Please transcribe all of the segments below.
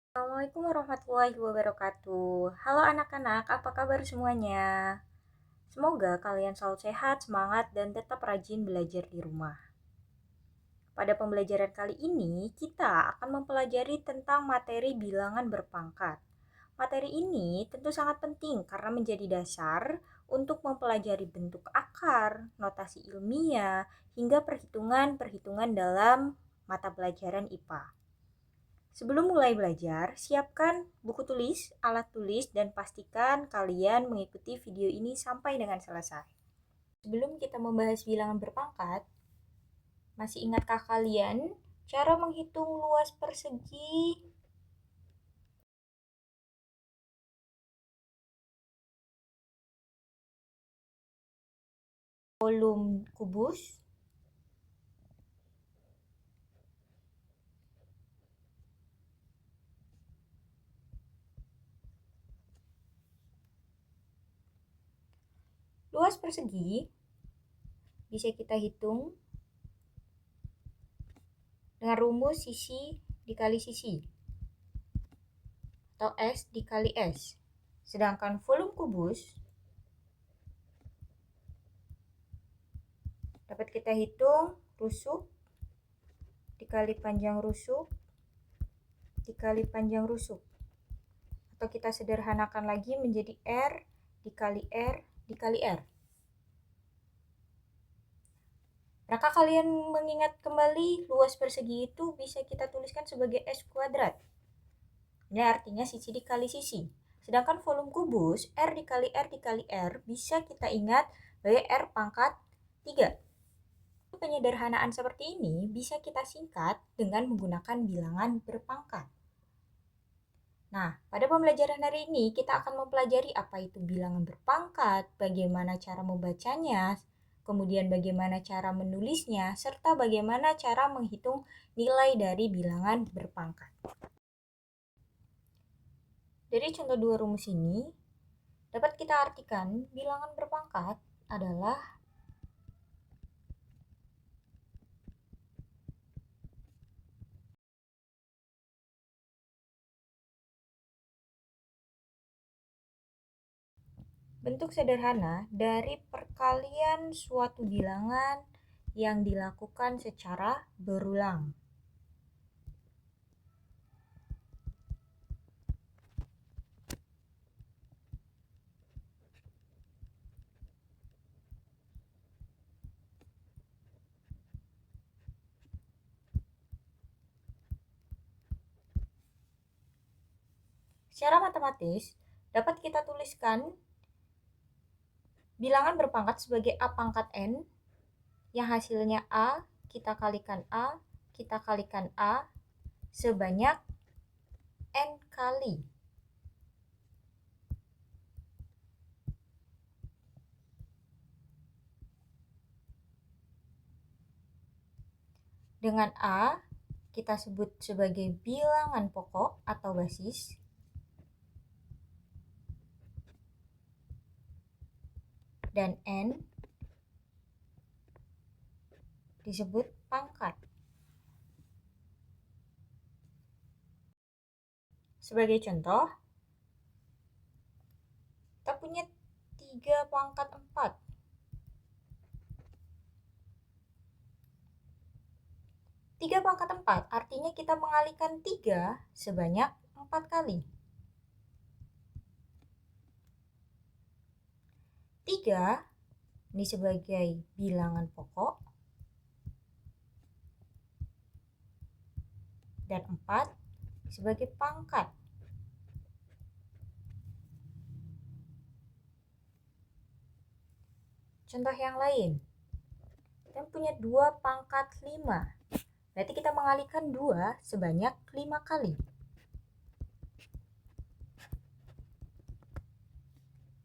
Assalamualaikum warahmatullahi wabarakatuh. Halo anak-anak, apa kabar semuanya? Semoga kalian selalu sehat, semangat, dan tetap rajin belajar di rumah. Pada pembelajaran kali ini, kita akan mempelajari tentang materi bilangan berpangkat. Materi ini tentu sangat penting karena menjadi dasar untuk mempelajari bentuk akar, notasi ilmiah, hingga perhitungan-perhitungan dalam mata pelajaran IPA. Sebelum mulai belajar, siapkan buku tulis, alat tulis, dan pastikan kalian mengikuti video ini sampai dengan selesai. Sebelum kita membahas bilangan berpangkat, masih ingatkah kalian cara menghitung luas persegi, volum kubus? Luas persegi bisa kita hitung dengan rumus sisi dikali sisi atau S dikali S. Sedangkan volume kubus dapat kita hitung rusuk dikali panjang rusuk dikali panjang rusuk. Atau kita sederhanakan lagi menjadi R dikali R dikali R. Pernahkah kalian mengingat kembali luas persegi itu bisa kita tuliskan sebagai S kuadrat? Ini artinya sisi dikali sisi. Sedangkan volume kubus R dikali R dikali R bisa kita ingat sebagai R pangkat 3. Penyederhanaan seperti ini bisa kita singkat dengan menggunakan bilangan berpangkat. Nah, pada pembelajaran hari ini kita akan mempelajari apa itu bilangan berpangkat, bagaimana cara membacanya, kemudian bagaimana cara menulisnya, serta bagaimana cara menghitung nilai dari bilangan berpangkat. Dari contoh dua rumus ini, dapat kita artikan bilangan berpangkat adalah bentuk sederhana dari perkalian suatu bilangan yang dilakukan secara berulang. Secara matematis, dapat kita tuliskan bilangan berpangkat sebagai A pangkat N, yang hasilnya A, kita kalikan A, kita kalikan A, sebanyak N kali. Dengan A, kita sebut sebagai bilangan pokok atau basis. Dan N disebut pangkat. Sebagai contoh, kita punya 3 pangkat 4. 3 pangkat 4 artinya kita mengalihkan 3 sebanyak 4 kali. 3 ini sebagai bilangan pokok dan 4 sebagai pangkat. Contoh yang lain, kita punya 2 pangkat 5. Berarti kita mengalihkan 2 sebanyak 5 kali.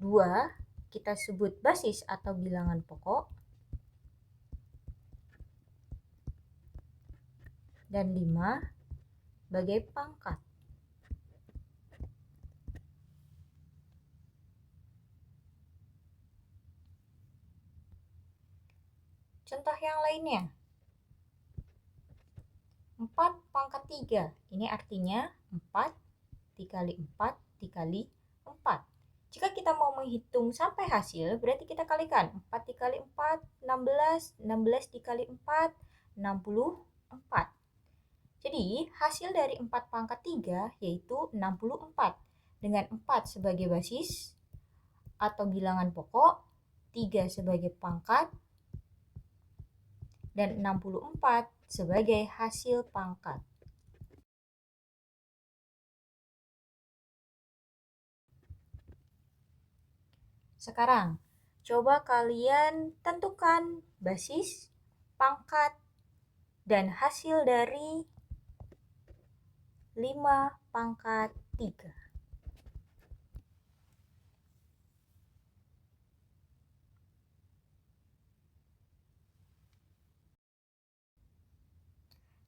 2 kita sebut basis atau bilangan pokok. Dan 5 sebagai pangkat. Contoh yang lainnya, 4 pangkat 3. Ini artinya 4 dikali 4 dikali 4. Jika kita mau menghitung sampai hasil, berarti kita kalikan 4 dikali 4, 16, 16 dikali 4, 64. Jadi, hasil dari 4 pangkat 3 yaitu 64. Dengan 4 sebagai basis atau bilangan pokok, 3 sebagai pangkat, dan 64 sebagai hasil pangkat. Sekarang, coba kalian tentukan basis, pangkat, dan hasil dari 5 pangkat 3.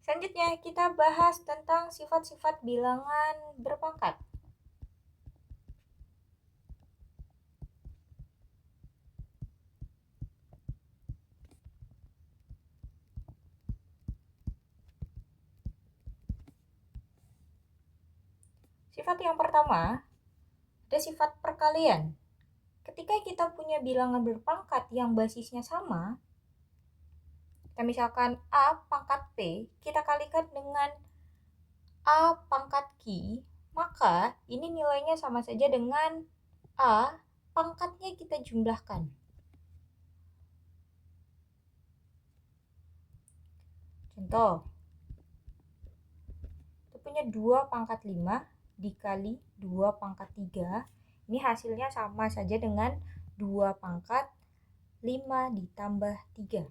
Selanjutnya, kita bahas tentang sifat-sifat bilangan berpangkat. Sifat yang pertama, ada sifat perkalian. Ketika kita punya bilangan berpangkat yang basisnya sama, kita misalkan A pangkat P, kita kalikan dengan A pangkat Q, maka ini nilainya sama saja dengan A pangkatnya kita jumlahkan. Contoh, kita punya 2 pangkat 5 dikali 2 pangkat 3. Ini hasilnya sama saja dengan 2 pangkat 5 ditambah 3,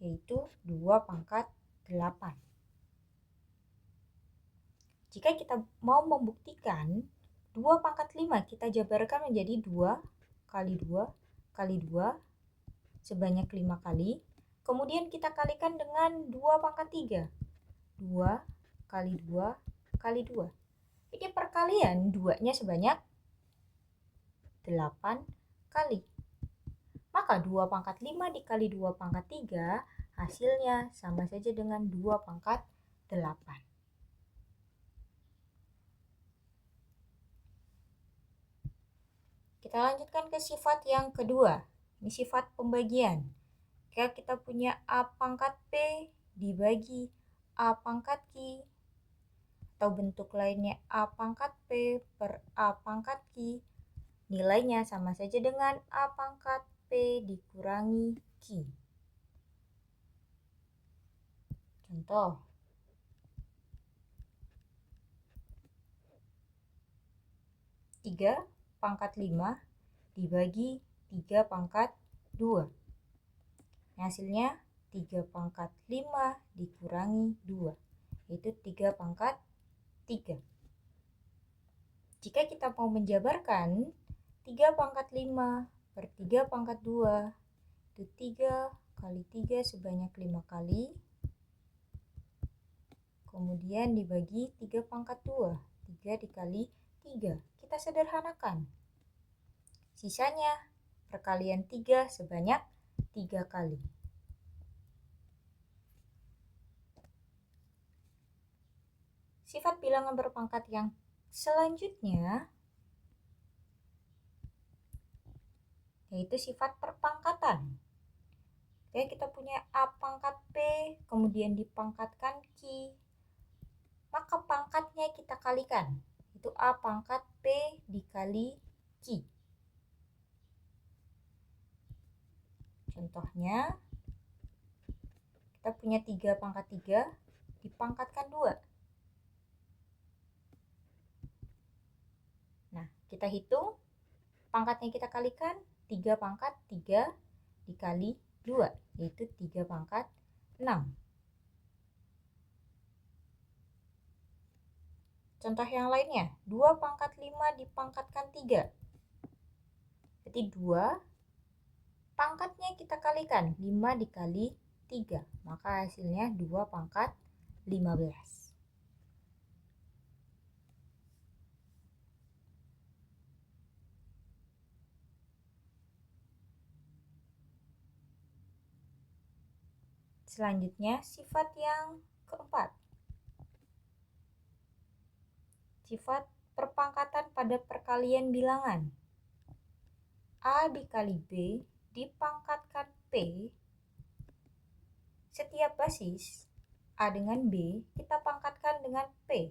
yaitu 2 pangkat 8. Jika kita mau membuktikan 2 pangkat 5 kita jabarkan menjadi 2 kali 2 kali 2 sebanyak 5 kali. Kemudian kita kalikan dengan 2 pangkat 3. 2 kali 2 kali 2. Ini perkalian 2-nya sebanyak 8 kali. Maka 2 pangkat 5 dikali 2 pangkat 3 hasilnya sama saja dengan 2 pangkat 8. Kita lanjutkan ke sifat yang kedua. Ini sifat pembagian. Jika kita punya A pangkat P dibagi A pangkat Q, atau bentuk lainnya A pangkat P per A pangkat Q, nilainya sama saja dengan A pangkat P dikurangi Q. Contoh, tiga pangkat 5 dibagi 3 pangkat 2. Hasilnya 3 pangkat 5 dikurangi 2, yaitu 3 pangkat 3. Jika kita mau menjabarkan 3 pangkat 5 per 3 pangkat 2, itu 3 kali 3 sebanyak 5 kali, kemudian dibagi 3 pangkat 2, 3 dikali 3. Kita sederhanakan. Sisanya perkalian 3 sebanyak 3 kali. Sifat bilangan berpangkat yang selanjutnya yaitu sifat perpangkatan. Oke, kita punya A pangkat P, kemudian dipangkatkan Q, maka pangkatnya kita kalikan. Itu A pangkat P dikali Q. Contohnya, kita punya 3 pangkat 3, dipangkatkan 2. Nah, kita hitung, pangkatnya kita kalikan, 3 pangkat 3 dikali 2, yaitu 3 pangkat 6. Contoh yang lainnya, 2 pangkat 5 dipangkatkan 3. Berarti 2 pangkatnya kita kalikan, 5 dikali 3. Maka hasilnya 2 pangkat 15. Selanjutnya, sifat yang keempat. sifat perpangkatan pada perkalian bilangan. A dikali B dipangkatkan P. Setiap basis A dengan B kita pangkatkan dengan P.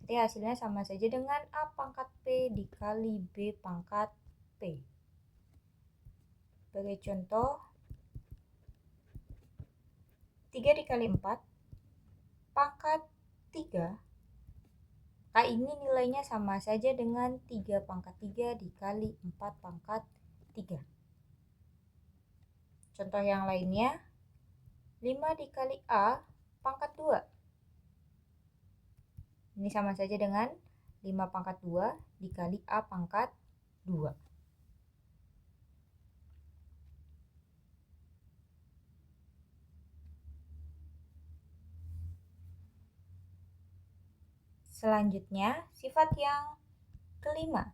Jadi hasilnya sama saja dengan A pangkat P dikali B pangkat P. Sebagai contoh, 3 dikali 4 pangkat 3. Maka ini nilainya sama saja dengan 3 pangkat 3 dikali 4 pangkat 3. Contoh yang lainnya, 5 dikali A pangkat 2. Ini sama saja dengan 5 pangkat 2 dikali A pangkat 2. Selanjutnya, sifat yang kelima,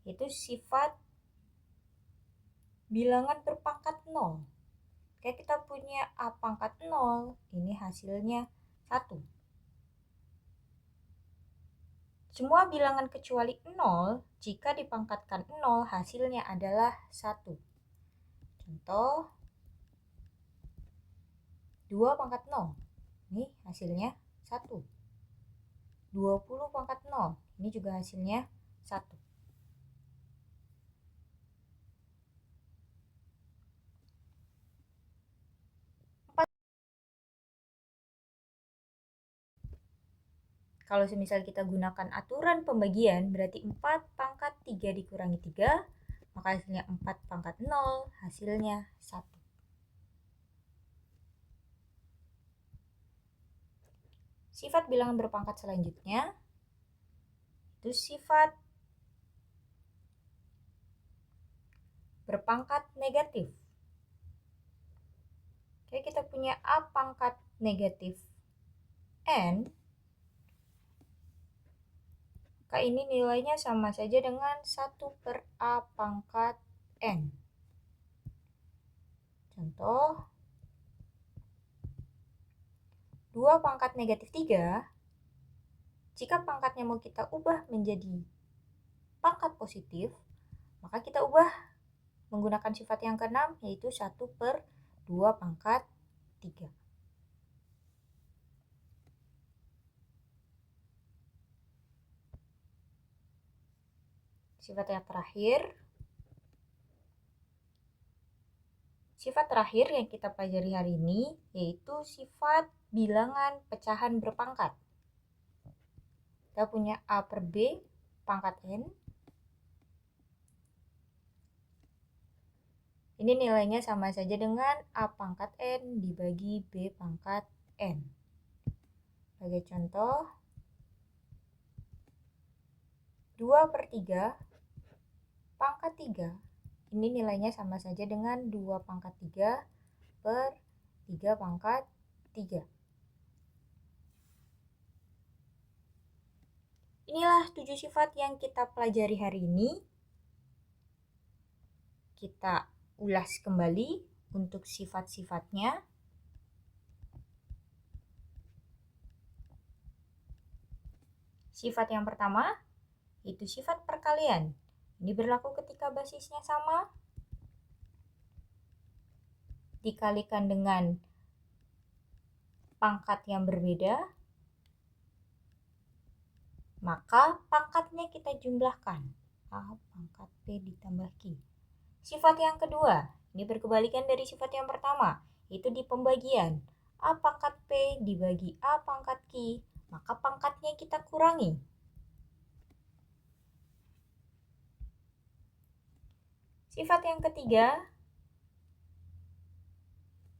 yaitu sifat bilangan berpangkat 0. Kayak kita punya A pangkat 0, ini hasilnya 1. Semua bilangan kecuali 0, jika dipangkatkan 0, hasilnya adalah 1. Contoh, 2 pangkat 0, ini hasilnya 1. 20 pangkat 0, ini juga hasilnya 1. Kalau semisal kita gunakan aturan pembagian, berarti 4 pangkat 3 dikurangi 3, maka hasilnya 4 pangkat 0, hasilnya 1. Sifat bilangan berpangkat selanjutnya, itu sifat berpangkat negatif. Oke, kita punya A pangkat negatif N, maka ini nilainya sama saja dengan 1 per A pangkat N. Contoh, 2 pangkat negatif 3, jika pangkatnya mau kita ubah menjadi pangkat positif, maka kita ubah menggunakan sifat yang keenam, yaitu 1 per 2 pangkat 3. Sifat terakhir yang kita pelajari hari ini, yaitu sifat bilangan pecahan berpangkat. Kita punya A per B pangkat N. Ini nilainya sama saja dengan A pangkat N dibagi B pangkat N. Sebagai contoh, 2 per 3 pangkat 3. Ini nilainya sama saja dengan 2 pangkat 3 per 3 pangkat 3. Inilah 7 sifat yang kita pelajari hari ini. Kita ulas kembali untuk sifat-sifatnya. Sifat yang pertama, itu sifat perkalian. Ini berlaku ketika basisnya sama, dikalikan dengan pangkat yang berbeda, maka pangkatnya kita jumlahkan. A pangkat P ditambah Q. Sifat yang kedua, ini berkebalikan dari sifat yang pertama, yaitu di pembagian. A pangkat P dibagi A pangkat Q, maka pangkatnya kita kurangi. Sifat yang ketiga,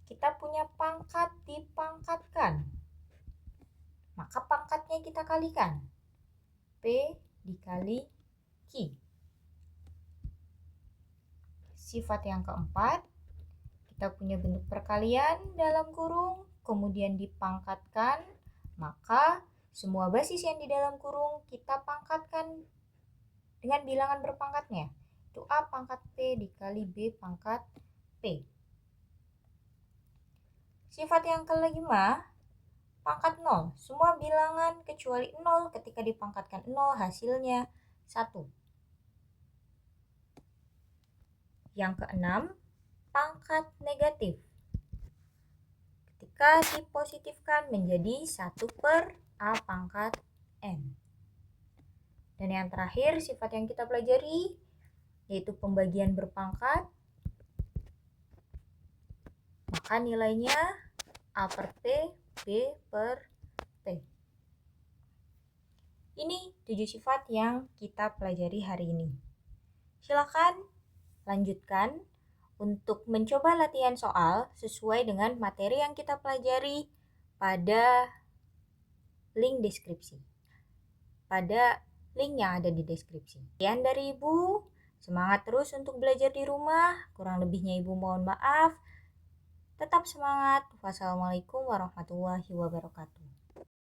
kita punya pangkat dipangkatkan, maka pangkatnya kita kalikan. P dikali Q. Sifat yang keempat, kita punya bentuk perkalian dalam kurung, kemudian dipangkatkan, maka semua basis yang di dalam kurung kita pangkatkan dengan bilangan berpangkatnya. Itu A pangkat P dikali B pangkat P. Sifat yang kelima, Pangkat 0. Semua bilangan kecuali 0 ketika dipangkatkan 0 hasilnya 1. Yang keenam, pangkat negatif. Ketika dipositifkan menjadi 1 per A pangkat N. Dan yang terakhir, sifat yang kita pelajari yaitu pembagian berpangkat. Maka nilainya A per P, B per P. Ini 7 sifat yang kita pelajari hari ini. Silakan lanjutkan untuk mencoba latihan soal sesuai dengan materi yang kita pelajari pada link deskripsi. Pada link yang ada di deskripsi. Sekian dari Ibu. Semangat terus untuk belajar di rumah. Kurang lebihnya Ibu mohon maaf. Tetap semangat. Wassalamualaikum warahmatullahi wabarakatuh.